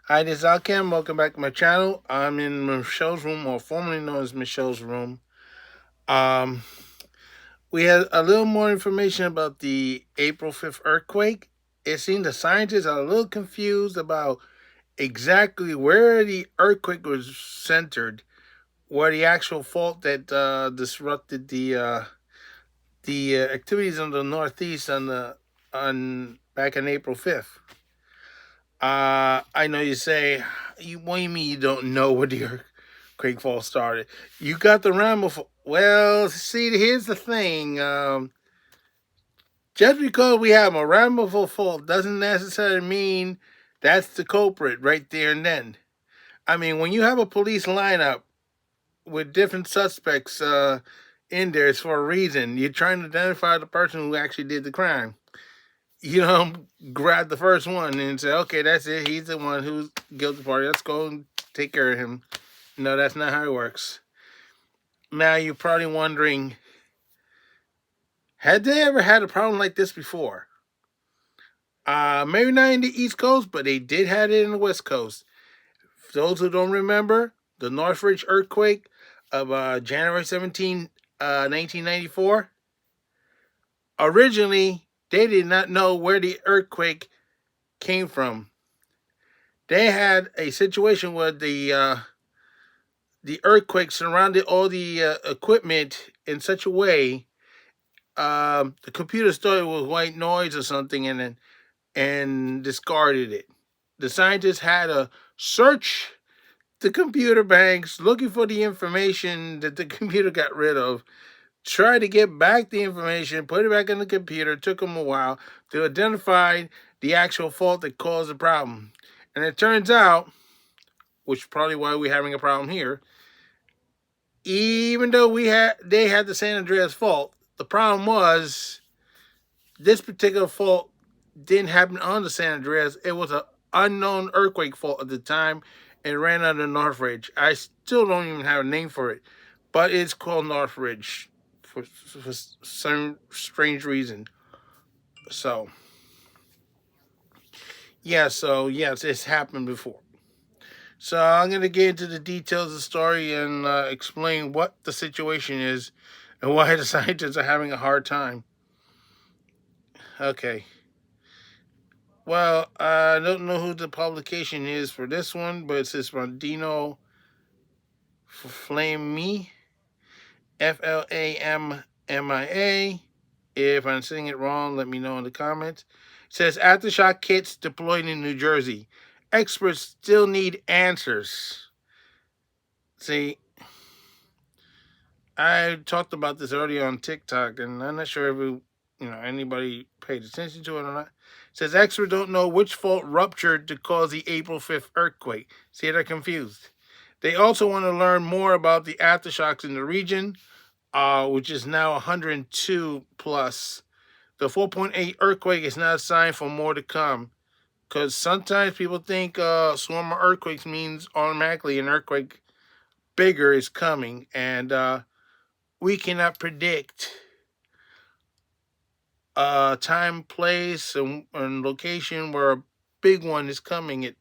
Hi, this is Alcam. Welcome back to my channel. I'm in Michelle's room, or formerly known as Michelle's room. Um, we had a little more information about the April 5th earthquake. It seems the scientists are a little confused about exactly where the earthquake was centered, where the actual fault that disrupted the activities on the Northeast on back on April 5th. I know you say, what do you mean you don't know where the earthquake fall started? You got the Ramapo. Well, see, here's the thing. Just because we have a Ramapo fault doesn't necessarily mean that's the culprit right there and then. I mean, when you have a police lineup with different suspects in there, it's for a reason. You're trying to identify the person who actually did the crime. You know, grab the first one and say, okay, that's it. He's the one who's guilty party. Let's go and take care of him. No, that's not how it works. Now you're probably wondering, had they ever had a problem like this before? Maybe not in the East Coast, but they did have it in the West Coast. For those who don't remember, the Northridge earthquake of January 17, 1994. Originally, they did not know where the earthquake came from. They had a situation where the earthquake surrounded all the equipment in such a way the computer thought it was white noise or something and discarded it. The scientists had to search the computer banks looking for the information that the computer got rid of, try to get back the information, put it back in the computer. It took them a while to identify the actual fault that caused the problem. And it turns out, which is probably why we're having a problem here, even though they had the San Andreas fault, the problem was this particular fault didn't happen on the San Andreas. It was an unknown earthquake fault at the time. It ran under Northridge. I still don't even have a name for it, but it's called Northridge for some strange reason. So yeah, yes, it's happened before. So I'm gonna get into the details of the story and explain what the situation is and why the scientists are having a hard time. Okay. Well, I don't know who the publication is for this one, but it says Rondino Flammy, Flamia. If I'm saying it wrong, let me know in the comments. It says aftershock kits deployed in New Jersey. Experts still need answers. See, I talked about this earlier on TikTok, and I'm not sure if anybody paid attention to it or not. It says experts don't know which fault ruptured to cause the April 5th earthquake. See, they're confused. They also want to learn more about the aftershocks in the region, which is now 102 plus. The 4.8 earthquake is not a sign for more to come, because sometimes people think swarm of earthquakes means automatically an earthquake bigger is coming, and we cannot predict time, place, and location where a big one is coming. It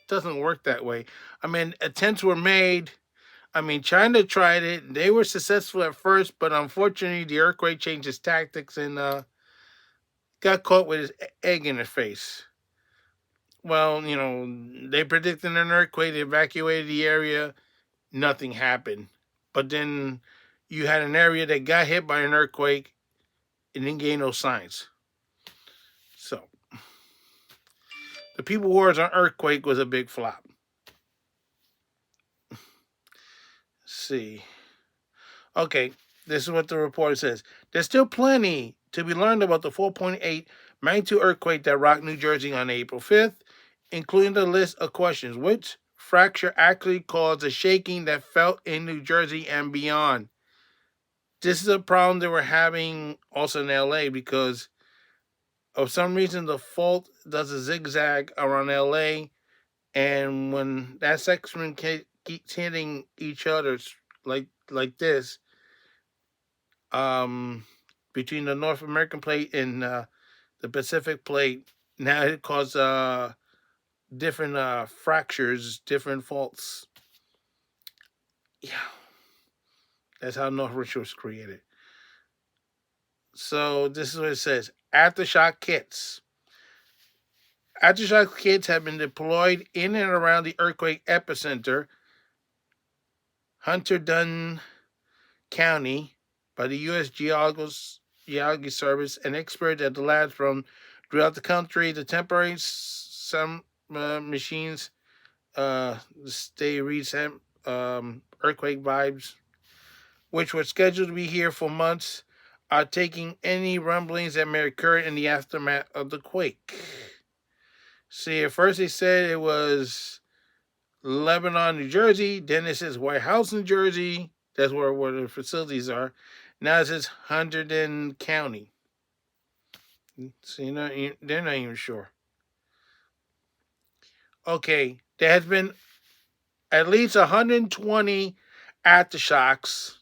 doesn't work that way. I mean, attempts were made. I mean, China tried it. They were successful at first, but unfortunately, the earthquake changed its tactics and got caught with his egg in their face. Well, they predicted an earthquake, they evacuated the area, nothing happened. But then you had an area that got hit by an earthquake and didn't gain no signs. So the People Wars on earthquake was a big flop. Let's see. Okay, this is what the report says. There's still plenty to be learned about the 4.8 magnitude earthquake that rocked New Jersey on April 5th, including the list of questions. Which fracture actually caused the shaking that felt in New Jersey and beyond? This is a problem that we're having also in LA because of some reason the fault does a zigzag around LA, and when that section keeps hitting each other like this, um, between the North American plate and the Pacific plate, now it caused different fractures, different faults. Yeah, that's how North Richard was created. So this is what it says: aftershock kits. Aftershock kits have been deployed in and around the earthquake epicenter, Hunterdon County, by the U.S. Geology Service and experts at the labs from throughout the country. The temporary some machines stay recent earthquake vibes, which were scheduled to be here for months, are taking any rumblings that may occur in the aftermath of the quake. See, at first they said it was Lebanon, New Jersey. Then it says White House, New Jersey. That's where the facilities are. Now it says Hunterdon County. So they're not even sure. Okay, there has been at least 120 aftershocks.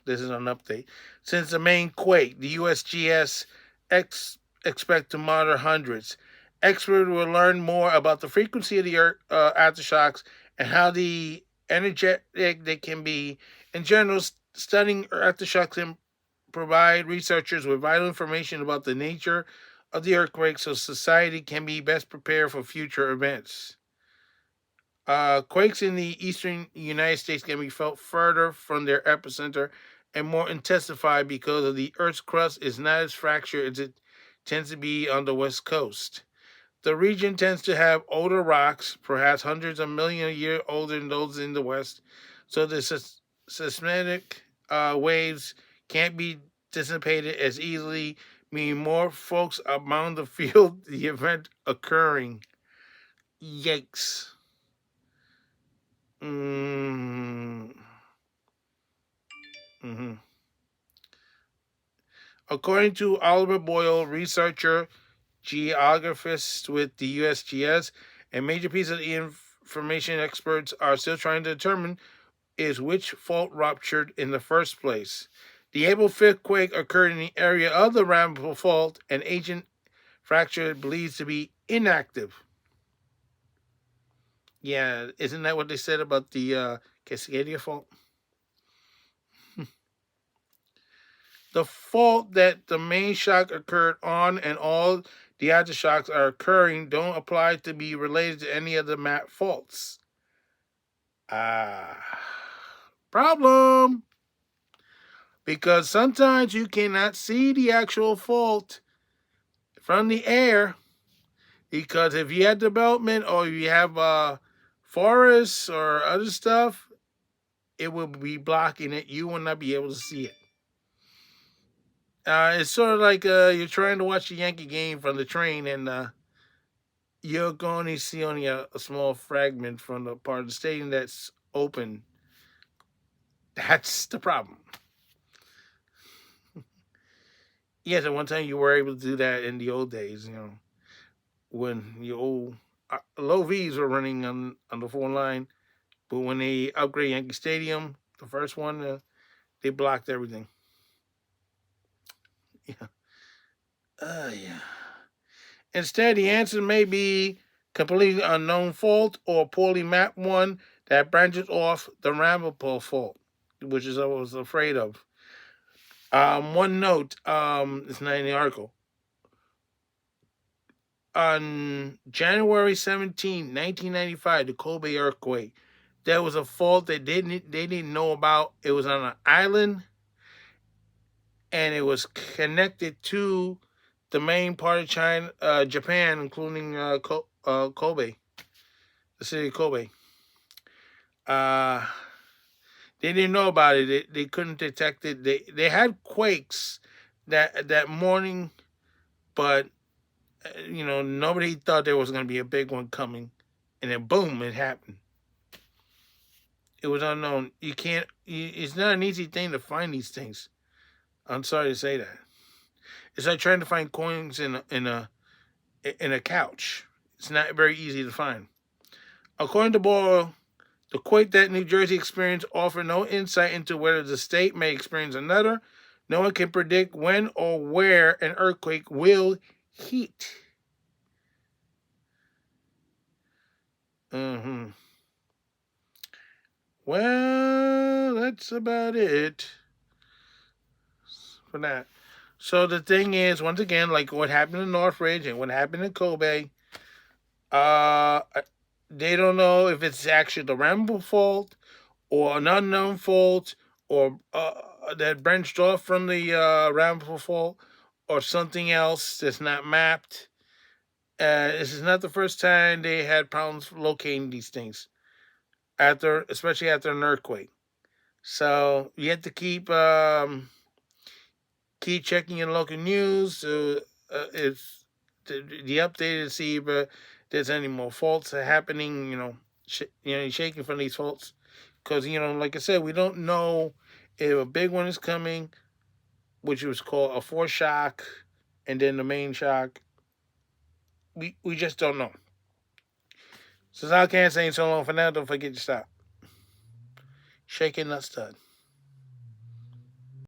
This is an update. Since the main quake, the USGS expect to monitor hundreds. Experts will learn more about the frequency of the aftershocks and how the energetic they can be. In general, studying aftershocks can provide researchers with vital information about the nature of the earthquake so society can be best prepared for future events. Quakes in the eastern United States can be felt further from their epicenter and more intensified because of the Earth's crust is not as fractured as it tends to be on the West Coast. The region tends to have older rocks, perhaps hundreds of millions of years older than those in the West, so the seismic waves can't be dissipated as easily, meaning more folks are bound to feel the event occurring. Yikes. Mm, hmm According to Oliver Boyle, researcher, geographist with the USGS, a major piece of the information experts are still trying to determine is which fault ruptured in the first place. The April 5th quake occurred in the area of the Ramapo fault, an ancient fracture believes to be inactive. Yeah, isn't that what they said about the Cascadia fault? The fault that the main shock occurred on and all the aftershocks are occurring don't apply to be related to any of the map faults. Ah, problem. Because sometimes you cannot see the actual fault from the air. Because if you have development or you have forests or other stuff, it will be blocking it. You will not be able to see it. It's sort of like you're trying to watch a Yankee game from the train, and you're going to see only a small fragment from the part of the stadium that's open. That's the problem. Yes, at one time you were able to do that in the old days, when the old low V's were running on the phone line. But when they upgrade Yankee Stadium, the first one, they blocked everything. Yeah. Yeah. Instead, the answer may be completely unknown fault or poorly mapped one that branches off the Ramapo fault, which is what I was afraid of. One note, it's not in the article. On January 17, 1995, the Kobe earthquake, there was a fault that they didn't know about. It was on an island, and it was connected to the main part of China, Japan, including Kobe, the city of Kobe. Uh, they didn't know about it. They couldn't detect it. They had quakes that morning, but nobody thought there was going to be a big one coming, and then boom, it happened. It was unknown. You can't. It's not an easy thing to find these things. I'm sorry to say that. It's like trying to find coins in a couch. It's not very easy to find. According to Boyle, the quake that New Jersey experienced offered no insight into whether the state may experience another. No one can predict when or where an earthquake will hit. Well, that's about it for that. So the thing is, once again, like what happened in Northridge and what happened in Kobe, uh, they don't know if it's actually the Ramapo fault or an unknown fault or that branched off from the Ramapo fault or something else that's not mapped. This is not the first time they had problems locating these things especially after an earthquake. So you have to keep checking your local news if the update to see if there's any more faults are happening. You're shaking from these faults because like I said, we don't know if a big one is coming, which was called a foreshock, and then the main shock. We just don't know. So I can't say so long for now. Don't forget to stop shaking that stud.